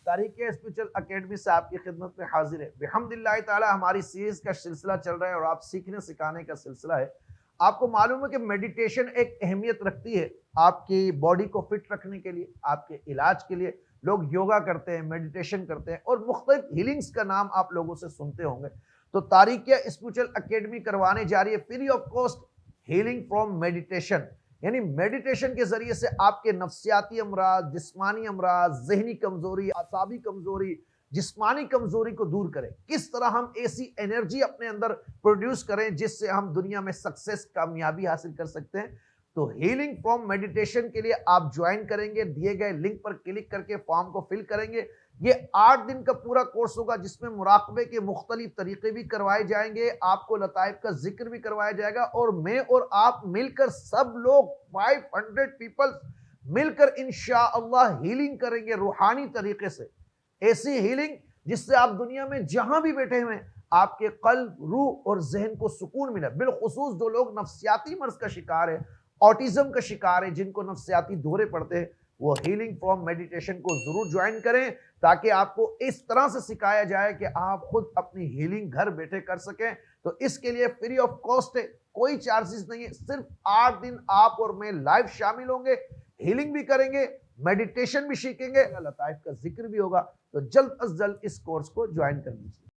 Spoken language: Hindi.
तारीक़ स्पिरिचुअल अकेडमी से आपकी खिदमत में हाजिर है। बिहम्दिल्लाह ताला हमारी सीरीज़ का सिलसिला चल रहा है और आप सीखने सिखाने का सिलसिला है। आपको मालूम है कि मेडिटेशन एक अहमियत रखती है आपकी बॉडी को फिट रखने के लिए, आपके इलाज के लिए। लोग योगा करते हैं, मेडिटेशन करते हैं और मुख्तलिफ हीलिंग्स का नाम आप लोगों से सुनते होंगे। तो तारीक़ स्पिरिचुअल अकेडमी करवाने जा रही है free of cost healing from meditation, यानी मेडिटेशन के जरिए से आपके नफ्सियाती अमराज, जिस्मानी अमराज, ज़हनी कमजोरी, आसाबी कमजोरी, जिस्मानी कमजोरी को दूर करें। किस तरह हम ऐसी एनर्जी अपने अंदर प्रोड्यूस करें जिससे हम दुनिया में सक्सेस, कामयाबी हासिल कर सकते हैं। तो हीलिंग फ्रॉम मेडिटेशन के लिए आप ज्वाइन करेंगे, दिए गए लिंक पर क्लिक करके फॉर्म को फिल करेंगे। ये 8 दिन का पूरा कोर्स होगा जिसमें मुराकबे के मुख्तलिफ तरीके भी करवाए जाएंगे, आपको लताइफ का जिक्र भी करवाया जाएगा और मैं और आप मिलकर सब लोग 500 पीपल मिलकर इंशाअल्लाह हीलिंग करेंगे रूहानी तरीके से। ऐसी हीलिंग जिससे आप दुनिया में जहां भी बैठे हुए आपके कल्ब, रूह और जहन को सुकून मिले। बिलखुसूस जो लोग नफ्सियाती मर्ज का शिकार है, ऑटिज्म का शिकार है, जिनको नफ्सियाती दौरे पड़ते हैं, वो हीलिंग फ्रॉम मेडिटेशन को जरूर ज्वाइन करें ताकि आपको इस तरह से सिखाया जाए कि आप खुद अपनी हीलिंग घर बैठे कर सकें। तो इसके लिए फ्री ऑफ कॉस्ट है, कोई चार्जेस नहीं है। सिर्फ 8 दिन आप और मैं लाइव शामिल होंगे, हीलिंग भी करेंगे, मेडिटेशन भी सीखेंगे, लताइफ का जिक्र भी होगा। तो जल्द अज जल्द इस कोर्स को ज्वाइन कर लीजिए।